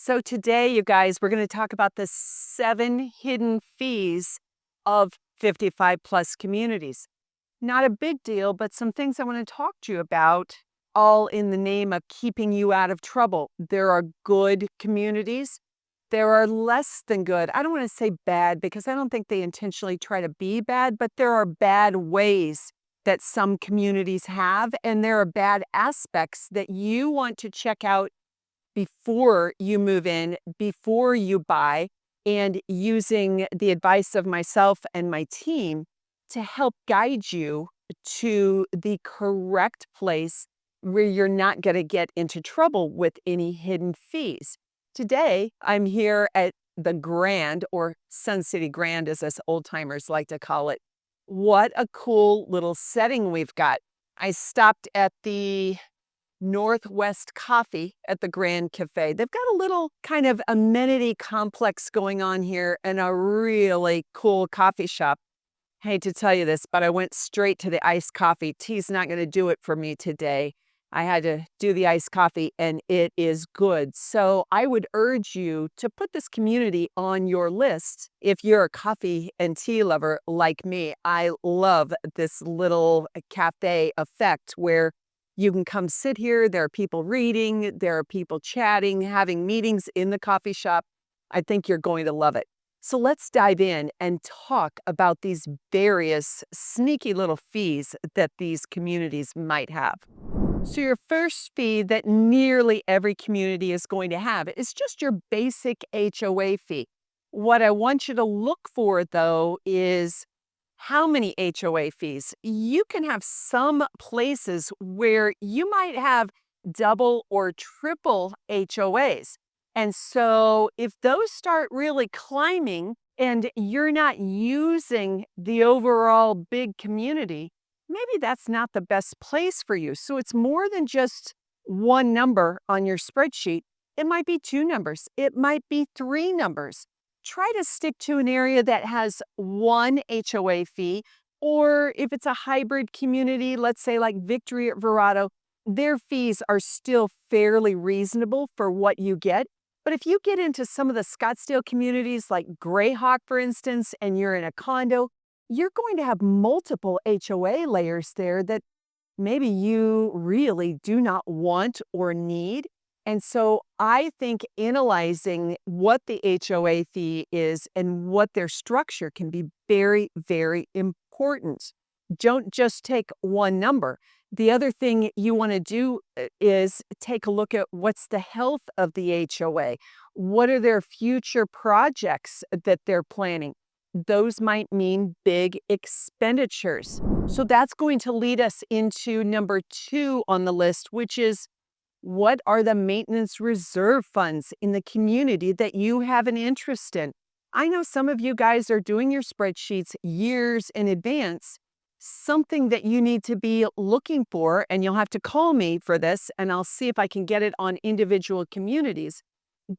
So today, you guys, we're going to talk about the 7 hidden fees of 55 plus communities. Not a big deal, but some things I want to talk to you about, all in the name of keeping you out of trouble. There are good communities. There are less than good. I don't want to say bad because I don't think they intentionally try to be bad, but there are bad ways that some communities have, and there are bad aspects that you want to check out before you move in, before you buy, and using the advice of myself and my team to help guide you to the correct place where you're not going to get into trouble with any hidden fees. Today, I'm here at the Grand, or Sun City Grand, as us old timers like to call it. What a cool little setting we've got. I stopped at the Northwest Coffee at the Grand Cafe. They've got a little kind of amenity complex going on here and a really cool coffee shop. Hate to tell you this, but I went straight to the iced coffee. Tea's not going to do it for me today. I had to do the iced coffee and it is good. So I would urge you to put this community on your list if you're a coffee and tea lover like me. I love this little cafe effect where you can come sit here. There are people reading, there are people chatting, having meetings in the coffee shop. I think you're going to love it. So let's dive in and talk about these various sneaky little fees that these communities might have. So your first fee that nearly every community is going to have is just your basic HOA fee. What I want you to look for, though, is how many HOA fees. You can have some places where you might have double or triple HOAs. And so if those start really climbing and you're not using the overall big community, maybe that's not the best place for you. So it's more than just one number on your spreadsheet. It might be 2 numbers. It might be 3 numbers. Try to stick to an area that has one HOA fee, or if it's a hybrid community, let's say like Victory or Verado, their fees are still fairly reasonable for what you get. But if you get into some of the Scottsdale communities like Greyhawk, for instance, and you're in a condo, you're going to have multiple HOA layers there that maybe you really do not want or need. And so I think analyzing what the HOA fee is and what their structure can be very, very important. Don't just take one number. The other thing you want to do is take a look at what's the health of the HOA. What are their future projects that they're planning? Those might mean big expenditures. So that's going to lead us into number 2 on the list, which is what are the maintenance reserve funds in the community that you have an interest in? I know some of you guys are doing your spreadsheets years in advance. Something that you need to be looking for, and you'll have to call me for this, and I'll see if I can get it on individual communities.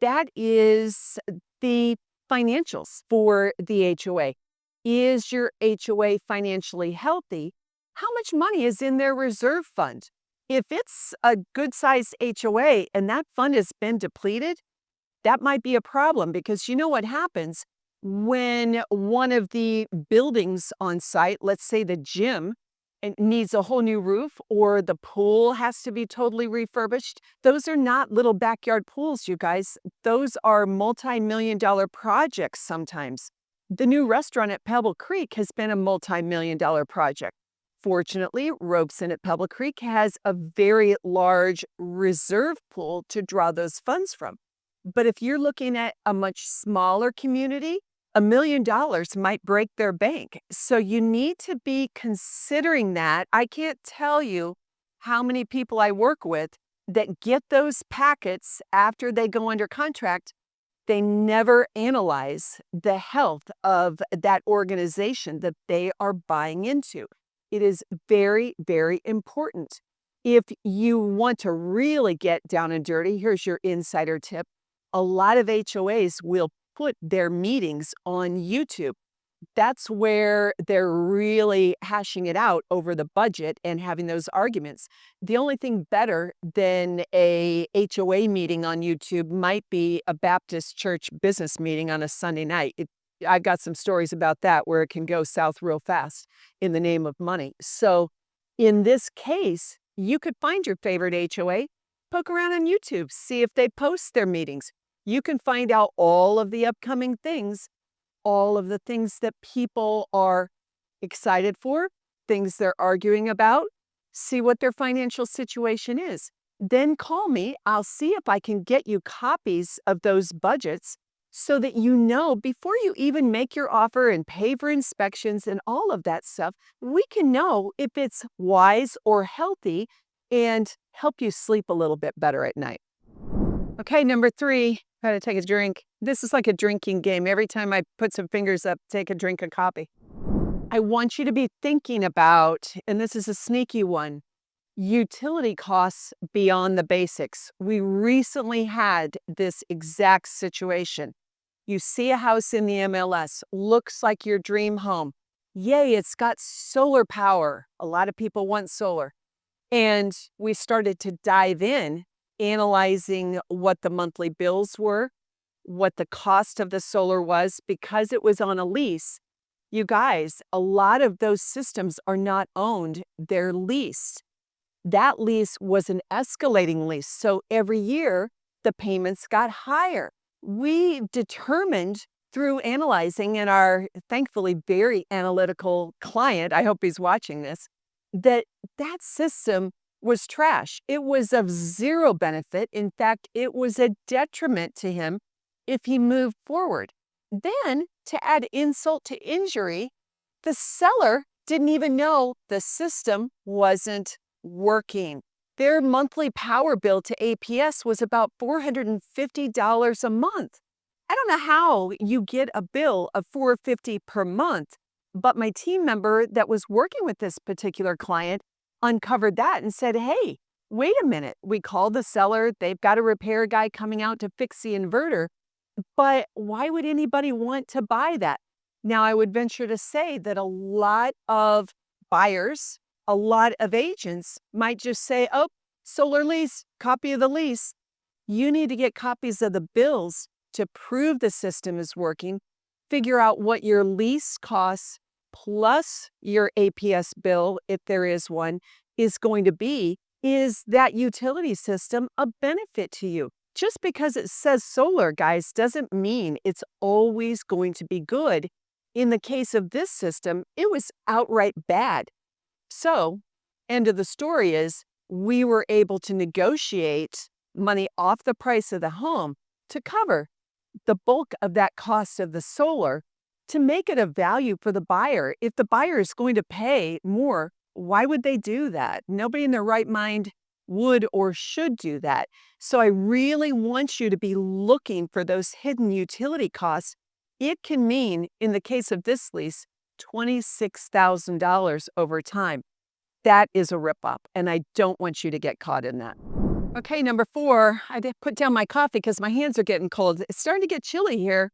That is the financials for the HOA. Is your HOA financially healthy? How much money is in their reserve fund? If it's a good-sized HOA and that fund has been depleted, that might be a problem, because you know what happens when one of the buildings on site, let's say the gym, needs a whole new roof, or the pool has to be totally refurbished. Those are not little backyard pools, you guys. Those are multi-million-dollar projects sometimes. The new restaurant at Pebble Creek has been a multi-million-dollar project. Fortunately, Robeson at Pebble Creek has a very large reserve pool to draw those funds from. But if you're looking at a much smaller community, $1 million might break their bank. So you need to be considering that. I can't tell you how many people I work with that get those packets after they go under contract. They never analyze the health of that organization that they are buying into. It is very, very important. If you want to really get down and dirty, here's your insider tip. A lot of HOAs will put their meetings on YouTube. That's where they're really hashing it out over the budget and having those arguments. The only thing better than a HOA meeting on YouTube might be a Baptist church business meeting on a Sunday night. I've got some stories about that where it can go south real fast in the name of money. So in this case, you could find your favorite HOA, poke around on YouTube, see if they post their meetings. You can find out all of the upcoming things, all of the things that people are excited for, things they're arguing about, see what their financial situation is. Then call me. I'll see if I can get you copies of those budgets so that you know before you even make your offer and pay for inspections and all of that stuff, we can know if it's wise or healthy and help you sleep a little bit better at night. Okay, number 3, gotta take a drink. This is like a drinking game. Every time I put some fingers up, take a drink of coffee. I want you to be thinking about, and this is a sneaky one, utility costs beyond the basics. We recently had this exact situation. You see a house in the MLS, looks like your dream home. Yay, it's got solar power. A lot of people want solar. And we started to dive in, analyzing what the monthly bills were, what the cost of the solar was, because it was on a lease. You guys, a lot of those systems are not owned, they're leased. That lease was an escalating lease, so every year the payments got higher. We determined through analyzing, and our thankfully very analytical client, I hope he's watching this, that that system was trash. It was of zero benefit. In fact, it was a detriment to him if he moved forward. Then, to add insult to injury, the seller didn't even know the system wasn't working. Their monthly power bill to APS was about $450 a month. I don't know how you get a bill of $450 per month, but my team member that was working with this particular client uncovered that and said, hey, wait a minute. We called the seller. They've got a repair guy coming out to fix the inverter. But why would anybody want to buy that? Now, I would venture to say that a lot of buyers, a lot of agents might just say, oh, solar lease, copy of the lease. You need to get copies of the bills to prove the system is working, figure out what your lease costs plus your APS bill, if there is one, is going to be. Is that utility system a benefit to you? Just because it says solar, guys, doesn't mean it's always going to be good. In the case of this system, it was outright bad. So, end of the story is we were able to negotiate money off the price of the home to cover the bulk of that cost of the solar to make it a value for the buyer. If the buyer is going to pay more, why would they do that? Nobody in their right mind would or should do that. So I really want you to be looking for those hidden utility costs. It can mean, in the case of this lease, $26,000 over time. That is a ripoff, and I don't want you to get caught in that. Okay, number 4, I did put down my coffee because my hands are getting cold. It's starting to get chilly here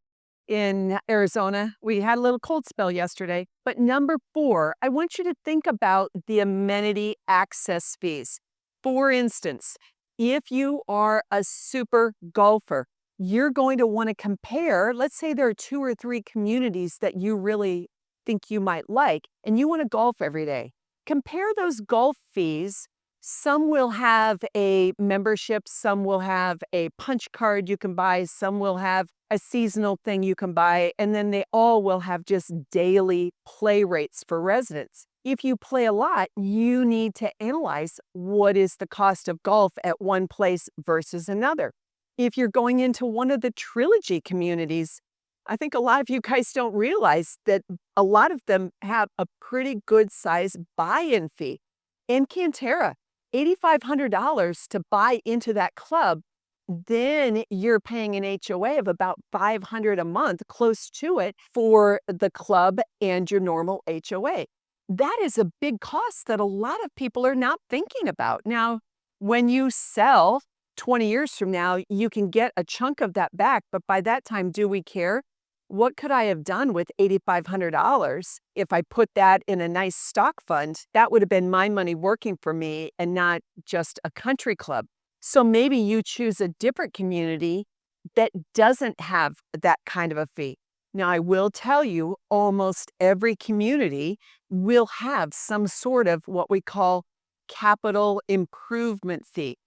in Arizona. We had a little cold spell yesterday. But number 4, I want you to think about the amenity access fees. For instance, if you are a super golfer, you're going to want to compare. Let's say there are 2 or 3 communities that you really think you might like, and you want to golf every day. Compare those golf fees. Some will have a membership, some will have a punch card you can buy, some will have a seasonal thing you can buy, and then they all will have just daily play rates for residents. If you play a lot, you need to analyze what is the cost of golf at one place versus another. If you're going into one of the trilogy communities, I think a lot of you guys don't realize that a lot of them have a pretty good size buy-in fee. In Cantera, $8,500 to buy into that club, then you're paying an HOA of about $500 a month, close to it, for the club and your normal HOA. That is a big cost that a lot of people are not thinking about. Now, when you sell 20 years from now, you can get a chunk of that back, but by that time, do we care? what could I have done with $8,500 if I put that in a nice stock fund? That would have been my money working for me and not just a country club. So maybe you choose a different community that doesn't have that kind of a fee. Now, I will tell you, almost every community will have some sort of what we call capital improvement fee.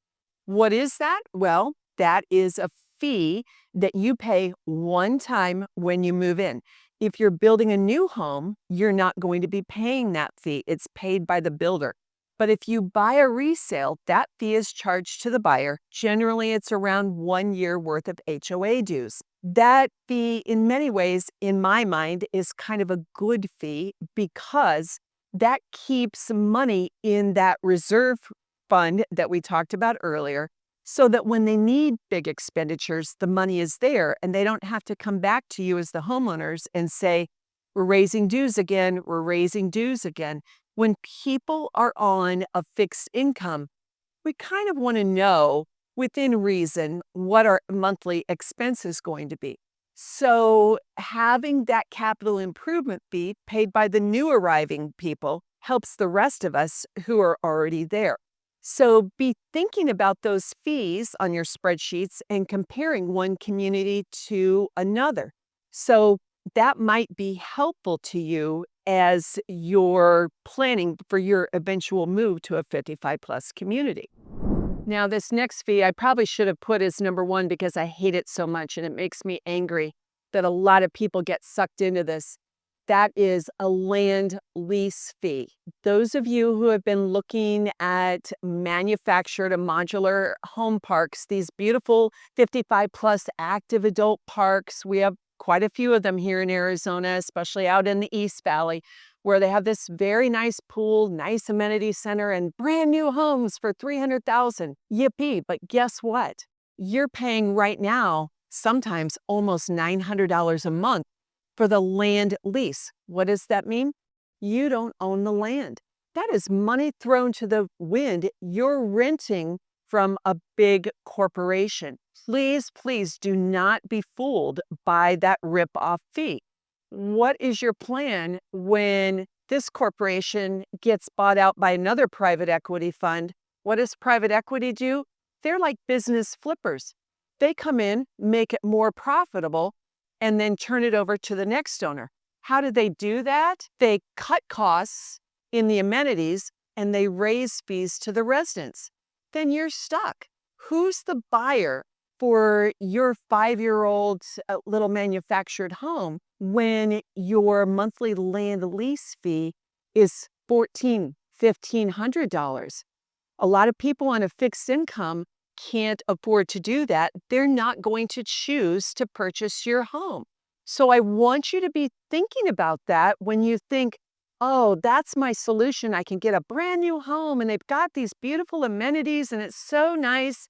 What is that? Well, that is a fee that you pay one time when you move in. If you're building a new home, you're not going to be paying that fee. It's paid by the builder. But if you buy a resale, that fee is charged to the buyer. Generally, it's around 1 year worth of HOA dues. That fee, in many ways, in my mind, is kind of a good fee because that keeps money in that reserve fund that we talked about earlier so that when they need big expenditures, the money is there and they don't have to come back to you as the homeowners and say, we're raising dues again, we're raising dues again. When people are on a fixed income, we kind of want to know within reason what our monthly expense is going to be. So having that capital improvement fee paid by the new arriving people helps the rest of us who are already there. So be thinking about those fees on your spreadsheets and comparing one community to another. So that might be helpful to you as you're planning for your eventual move to a 55 plus community. Now, this next fee I probably should have put as number one because I hate it so much and it makes me angry that a lot of people get sucked into this. That is a land lease fee. Those of you who have been looking at manufactured and modular home parks, these beautiful 55 plus active adult parks, we have quite a few of them here in Arizona, especially out in the East Valley, where they have this very nice pool, nice amenity center, and brand new homes for $300,000. Yippee! But guess what? You're paying right now sometimes almost $900 a month for the land lease. What does that mean? You don't own the land. That is money thrown to the wind. You're renting from a big corporation. Please, please do not be fooled by that rip-off fee. What is your plan when this corporation gets bought out by another private equity fund? What does private equity do? They're like business flippers. They come in, make it more profitable, and then turn it over to the next owner. How do they do that? They cut costs in the amenities and they raise fees to the residents. Then you're stuck. Who's the buyer for your 5-year-old little manufactured home when your monthly land lease fee is $1,400, $1,500? A lot of people on a fixed income can't afford to do that. They're not going to choose to purchase your home. So I want you to be thinking about that when you think, oh, that's my solution. I can get a brand new home and they've got these beautiful amenities and it's so nice.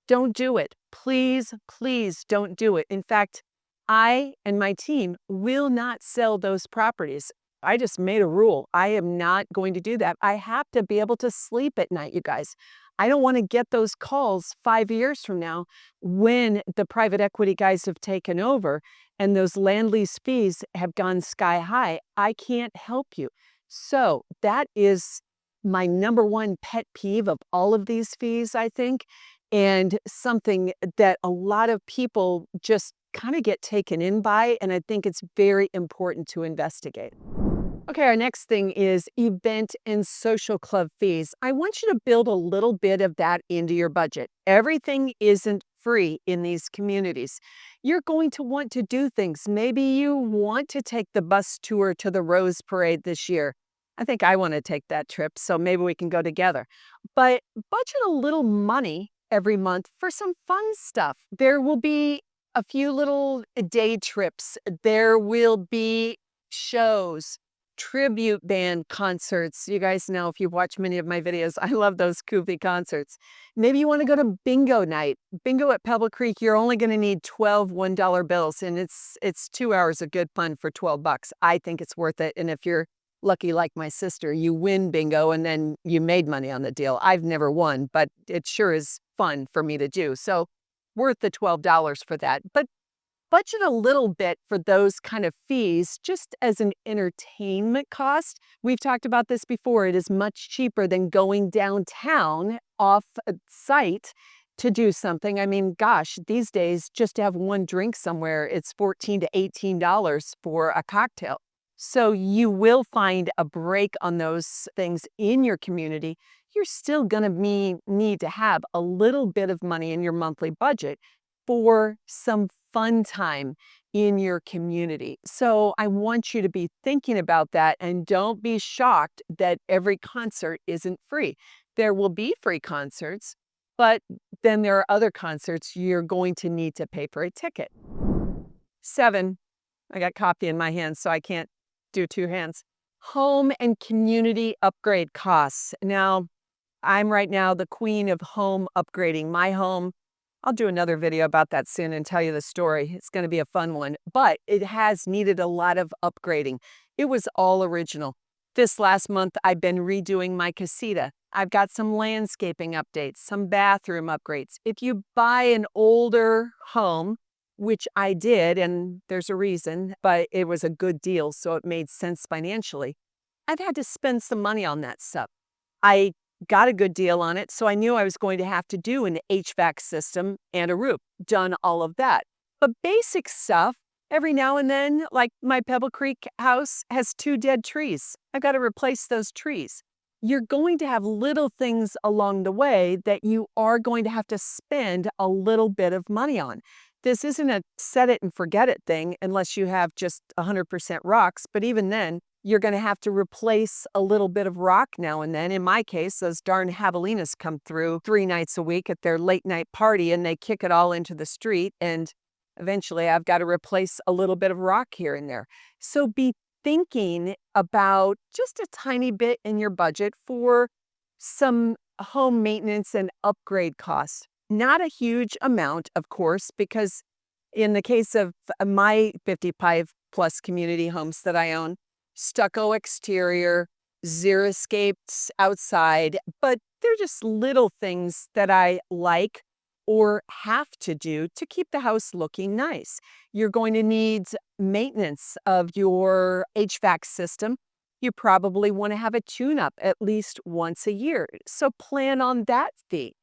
Don't do it. Please, please don't do it. In fact, I and my team will not sell those properties. I just made a rule. I am not going to do that. I have to be able to sleep at night, you guys. I don't want to get those calls 5 years from now when the private equity guys have taken over and those land lease fees have gone sky high. I can't help you. So that is my number one pet peeve of all of these fees, I think, and something that a lot of people just kind of get taken in by, and I think it's very important to investigate. Okay, our next thing is event and social club fees. I want you to build a little bit of that into your budget. Everything isn't free in these communities. You're going to want to do things. Maybe you want to take the bus tour to the Rose Parade this year. I think I want to take that trip, so maybe we can go together. But budget a little money every month for some fun stuff. There will be a few little day trips. There will be shows, tribute band concerts. You guys know if you've watched many of my videos, I love those goofy concerts. Maybe you want to go to bingo night. Bingo at Pebble Creek, you're only going to need 12 $1 bills, and it's 2 hours of good fun for 12 bucks. I think it's worth it. And if you're lucky like my sister, you win bingo and then you made money on the deal. I've never won, but it sure is fun for me to do. So worth the $12 for that. But budget a little bit for those kind of fees just as an entertainment cost. We've talked about this before. It is much cheaper than going downtown off a site to do something. I mean, gosh, these days, just to have one drink somewhere, it's $14 to $18 for a cocktail. So you will find a break on those things in your community. You're still going to need to have a little bit of money in your monthly budget for some fun time in your community. So I want you to be thinking about that, and don't be shocked that every concert isn't free. There will be free concerts, but then there are other concerts you're going to need to pay for a ticket. 7, I got coffee in my hands, so I can't do two hands. Home and community upgrade costs. Now, I'm right now the queen of home upgrading. My home, I'll do another video about that soon and tell you the story. It's going to be a fun one, but it has needed a lot of upgrading. It was all original. This last month, I've been redoing my casita. I've got some landscaping updates, some bathroom upgrades. If you buy an older home, which I did, and there's a reason, but it was a good deal, so it made sense financially, I've had to spend some money on that stuff. I got a good deal on it, so I knew I was going to have to do an HVAC system and a roof, done all of that. But basic stuff, every now and then, like my Pebble Creek house has 2 dead trees. I've got to replace those trees. You're going to have little things along the way that you are going to have to spend a little bit of money on. This isn't a set it and forget it thing unless you have just 100% rocks, but even then, you're going to have to replace a little bit of rock now and then. In my case, those darn javelinas come through 3 nights a week at their late night party and they kick it all into the street. And eventually I've got to replace a little bit of rock here and there. So be thinking about just a tiny bit in your budget for some home maintenance and upgrade costs. Not a huge amount, of course, because in the case of my 55 plus community homes that I own, stucco exterior, xeriscapes outside, but they're just little things that I like or have to do to keep the house looking nice. You're going to need maintenance of your HVAC system. You probably want to have a tune-up at least once a year, so plan on that fee.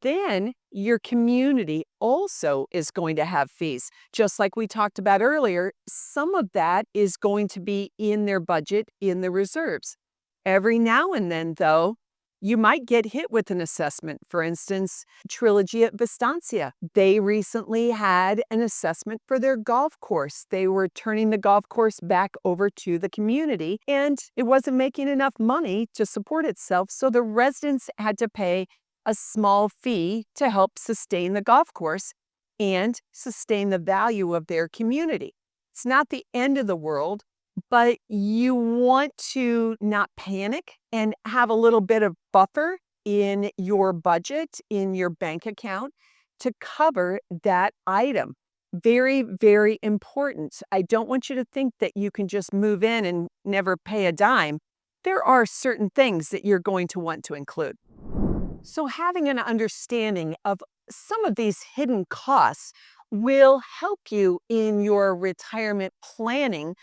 Then your community also is going to have fees. Just like we talked about earlier, some of that is going to be in their budget, in the reserves. Every now and then, though, you might get hit with an assessment. For instance, Trilogy at Vistancia. They recently had an assessment for their golf course. They were turning the golf course back over to the community, and it wasn't making enough money to support itself, so the residents had to pay a small fee to help sustain the golf course and sustain the value of their community. It's not the end of the world, but you want to not panic and have a little bit of buffer in your budget, in your bank account to cover that item. Very, very important. I don't want you to think that you can just move in and never pay a dime. There are certain things that you're going to want to include. So having an understanding of some of these hidden costs will help you in your retirement planning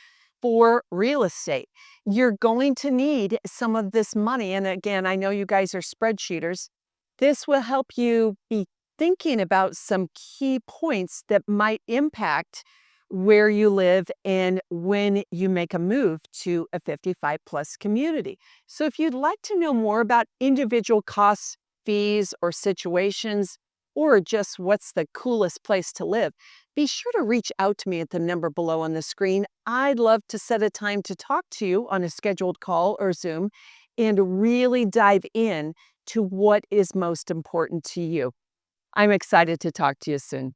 for real estate. You're going to need some of this money. And again, I know you guys are spreadsheeters. This will help you be thinking about some key points that might impact where you live and when you make a move to a 55 plus community. So if you'd like to know more about individual costs, fees, or situations, or just what's the coolest place to live, be sure to reach out to me at the number below on the screen. I'd love to set a time to talk to you on a scheduled call or Zoom and really dive in to what is most important to you. I'm excited to talk to you soon.